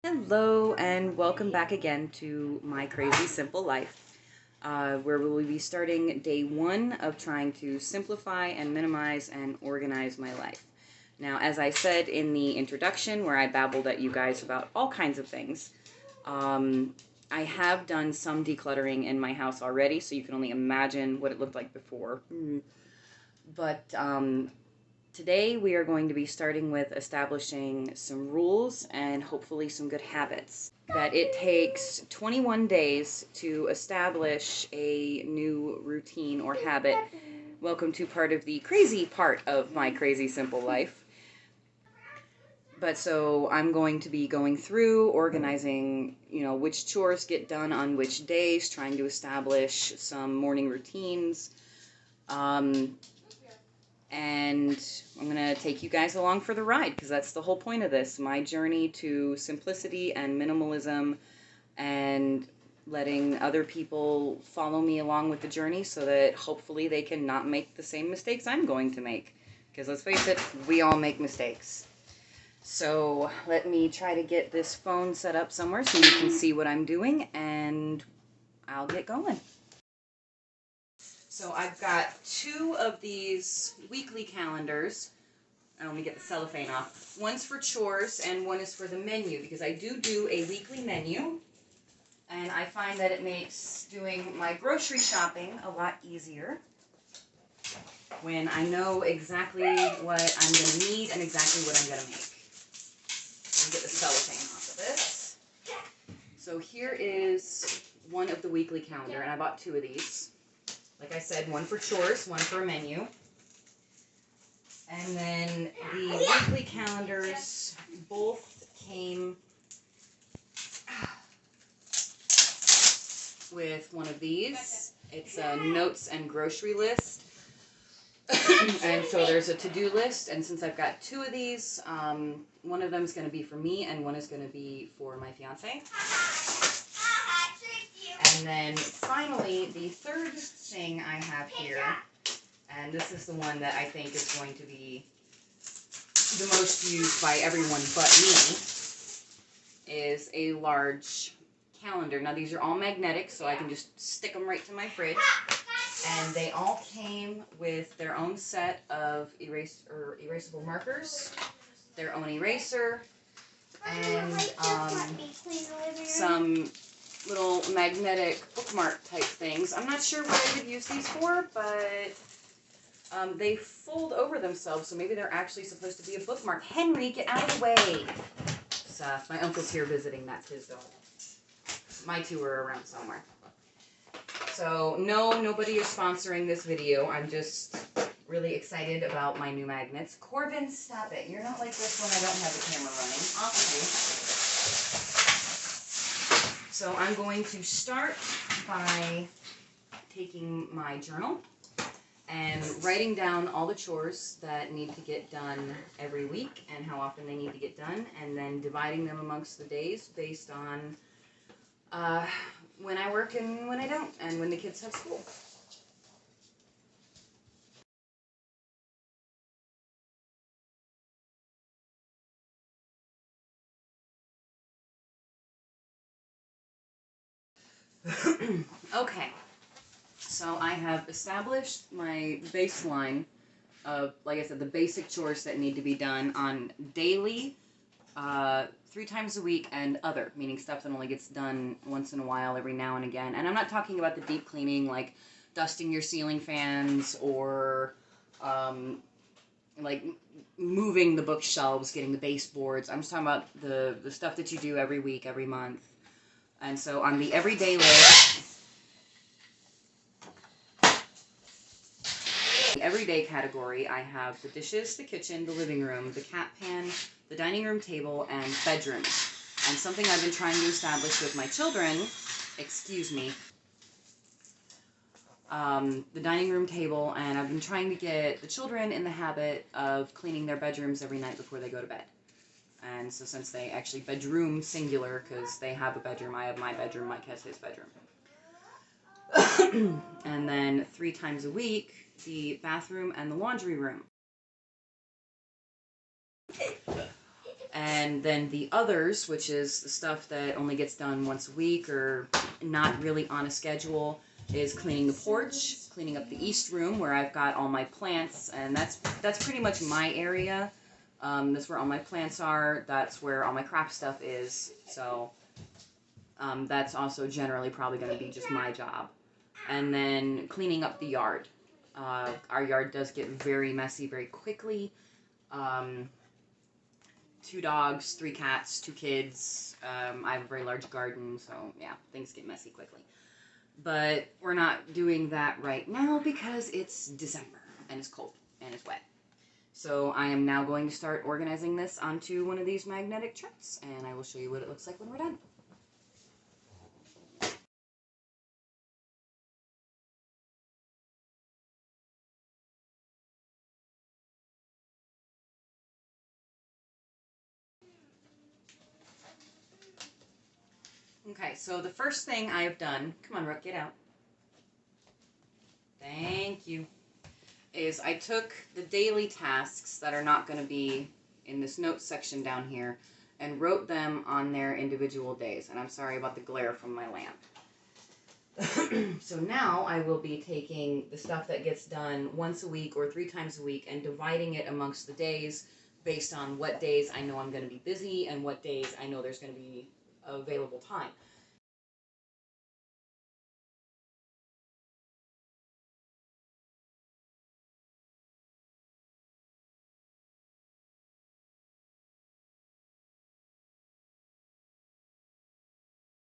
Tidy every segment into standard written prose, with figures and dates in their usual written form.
Hello and welcome back again to My Crazy Simple Life, where we will be starting day one of trying to simplify and minimize and organize my life. Now, as I said in the introduction, where I babbled at you guys about all kinds of things, I have done some decluttering in my house already, so you can only imagine what it looked like before. But today we are going to be starting with establishing some rules and hopefully some good habits. That it takes 21 days to establish a new routine or habit. Welcome to part of the crazy part of my crazy simple life. But so I'm going to be going through, organizing, which chores get done on which days, trying to establish some morning routines. And I'm going to take you guys along for the ride, because that's the whole point of this, my journey to simplicity and minimalism, and letting other people follow me along with the journey so that hopefully they can not make the same mistakes I'm going to make. Because let's face it, we all make mistakes. So let me try to get this phone set up somewhere so you can see what I'm doing, and I'll get going. So I've got two of these weekly calendars. Let me get the cellophane off. One's for chores and one is for the menu, because I do a weekly menu, and I find that it makes doing my grocery shopping a lot easier when I know exactly what I'm going to need and exactly what I'm going to make. Let me get the cellophane off of this. So here is one of the weekly calendar, and I bought two of these. Like I said, one for chores, one for a menu. And then the weekly calendars both came with one of these. It's a notes and grocery list. And so there's a to-do list, and since I've got two of these, one of them is going to be for me and one is going to be for my fiance. And then finally, the third thing I have here, and this is the one that I think is going to be the most used by everyone but me, is a large calendar. Now these are all magnetic, so I can just stick them right to my fridge. And they all came with their own set of erasable markers, their own eraser, and some little magnetic bookmark type things. I'm not sure what I would use these for, but they fold over themselves, so maybe they're actually supposed to be a bookmark. Henry, get out of the way! Seth, my uncle's here visiting, that's his dog. My two are around somewhere. So, no, nobody is sponsoring this video. I'm just really excited about my new magnets. Corbin, stop it. You're not like this when I don't have the camera running. Off with you. So I'm going to start by taking my journal and writing down all the chores that need to get done every week and how often they need to get done, and then dividing them amongst the days based on when I work and when I don't, and when the kids have school. Okay, so I have established my baseline of, like I said, the basic chores that need to be done on daily, 3 times a week, and other, meaning stuff that only gets done once in a while, every now and again. And I'm not talking about the deep cleaning, like dusting your ceiling fans, or like moving the bookshelves, getting the baseboards. I'm just talking about the stuff that you do every week, every month. And so on the everyday list, the everyday category, I have the dishes, the kitchen, the living room, the cat pan, the dining room table, and bedroom. And something I've been trying to establish with my children, the dining room table, and I've been trying to get the children in the habit of cleaning their bedrooms every night before they go to bed. And so since they actually, bedroom singular, because they have a bedroom, I have my bedroom, Mike has his bedroom. And then 3 times a week, the bathroom and the laundry room. And then the others, which is the stuff that only gets done once a week or not really on a schedule, is cleaning the porch, cleaning up the east room where I've got all my plants, and that's pretty much my area. That's where all my plants are. That's where all my craft stuff is. So that's also generally probably going to be just my job. And then cleaning up the yard. Our yard does get very messy very quickly. 2 dogs, 3 cats, 2 kids. I have a very large garden, so yeah, things get messy quickly. But we're not doing that right now because it's December and it's cold and it's wet. So I am now going to start organizing this onto one of these magnetic charts, and I will show you what it looks like when we're done. Okay, so the first thing I have done, come on Rook, get out. Thank you. Is I took the daily tasks that are not going to be in this notes section down here and wrote them on their individual days. And I'm sorry about the glare from my lamp. So now I will be taking the stuff that gets done once a week or 3 times a week and dividing it amongst the days based on what days I know I'm going to be busy and what days I know there's going to be available time.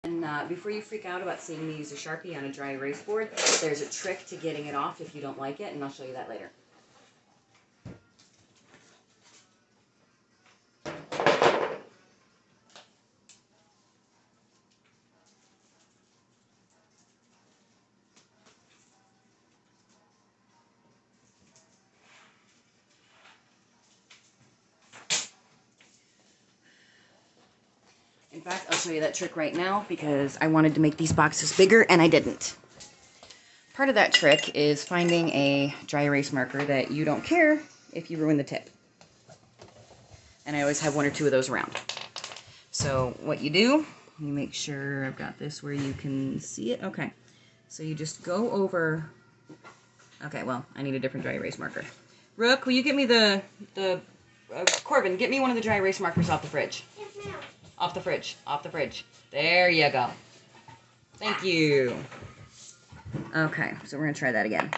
And before you freak out about seeing me use a Sharpie on a dry erase board, there's a trick to getting it off if you don't like it, and I'll show you that later. In fact, I'll show you that trick right now because I wanted to make these boxes bigger and I didn't. Part of that trick is finding a dry erase marker that you don't care if you ruin the tip. And I always have 1 or 2 of those around. So what you do, you make sure I've got this where you can see it. Okay. So you just go over. Okay, well, I need a different dry erase marker. Rook, will you get me Corbin, get me one of the dry erase markers off the fridge. Yes, ma'am. Off the fridge. Off the fridge. There you go. Thank you. Okay, so we're going to try that again.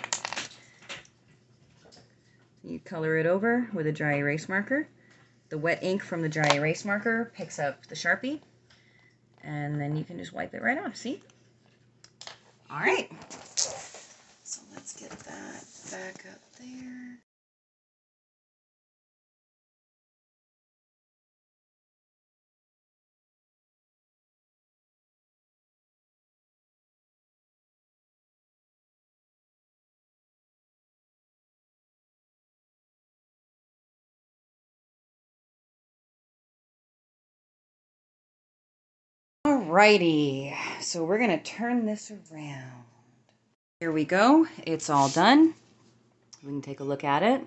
You color it over with a dry erase marker. The wet ink from the dry erase marker picks up the Sharpie. And then you can just wipe it right off, see? All right. So let's get that back up there. Alrighty, so we're gonna turn this around. Here we go, it's all done. We can take a look at it.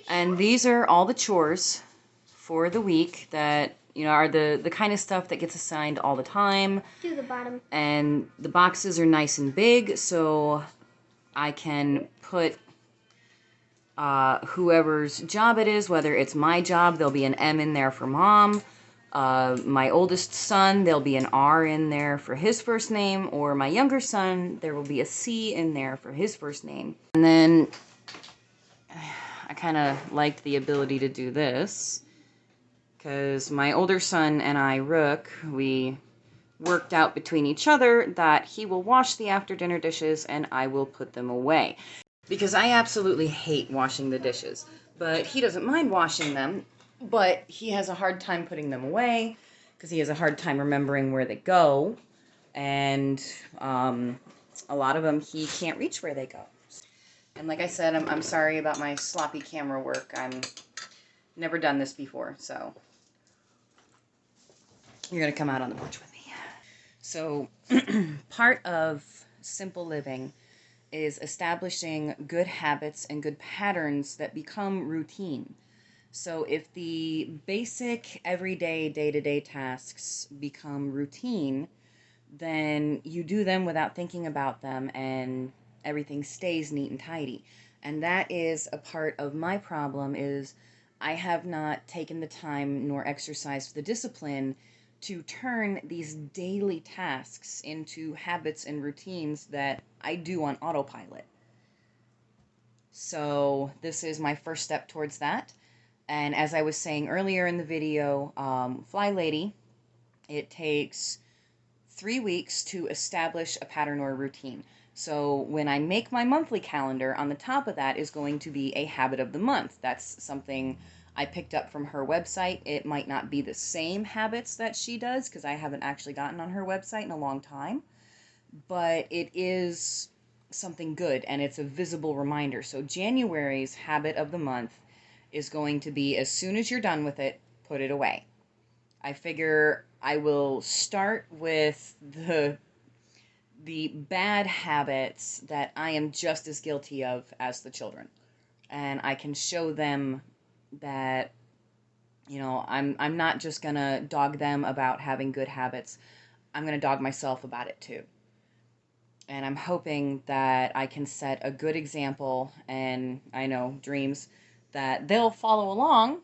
And these are all the chores for the week that, you know, are the kind of stuff that gets assigned all the time. To the bottom. And the boxes are nice and big, so I can put whoever's job it is, whether it's my job, there'll be an M in there for mom. My oldest son, there'll be an R in there for his first name, or my younger son, there will be a C in there for his first name. And then I kind of liked the ability to do this because my older son and I, Rook, we worked out between each other that he will wash the after dinner dishes and I will put them away. Because I absolutely hate washing the dishes, but he doesn't mind washing them. But he has a hard time putting them away because he has a hard time remembering where they go. And a lot of them, he can't reach where they go. And like I said, I'm sorry about my sloppy camera work. I'm never done this before, so you're going to come out on the porch with me. So part of simple living is establishing good habits and good patterns that become routine. So if the basic everyday day-to-day tasks become routine, then you do them without thinking about them and everything stays neat and tidy. And that is a part of my problem is I have not taken the time nor exercised the discipline to turn these daily tasks into habits and routines that I do on autopilot. So this is my first step towards that. And as I was saying earlier in the video, Fly Lady, it takes 3 weeks to establish a pattern or a routine. So when I make my monthly calendar, on the top of that is going to be a habit of the month. That's something I picked up from her website. It might not be the same habits that she does because I haven't actually gotten on her website in a long time, but it is something good and it's a visible reminder. So January's habit of the month is going to be as soon as you're done with it, put it away. I figure I will start with the bad habits that I am just as guilty of as the children. And I can show them that, I'm not just gonna dog them about having good habits. I'm gonna dog myself about it too. And I'm hoping that I can set a good example and I know dreams that they'll follow along.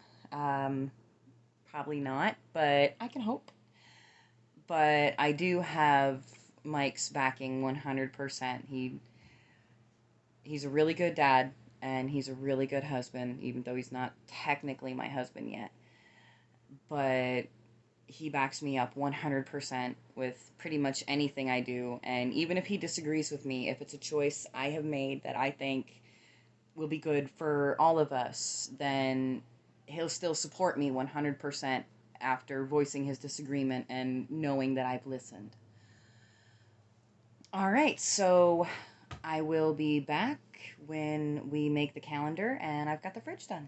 Probably not, but I can hope. But I do have Mike's backing 100%. He's a really good dad and he's a really good husband, even though he's not technically my husband yet. But he backs me up 100% with pretty much anything I do. And even if he disagrees with me, if it's a choice I have made that I think will be good for all of us, then he'll still support me 100% after voicing his disagreement and knowing that I've listened. All right, so I will be back when we make the calendar and I've got the fridge done.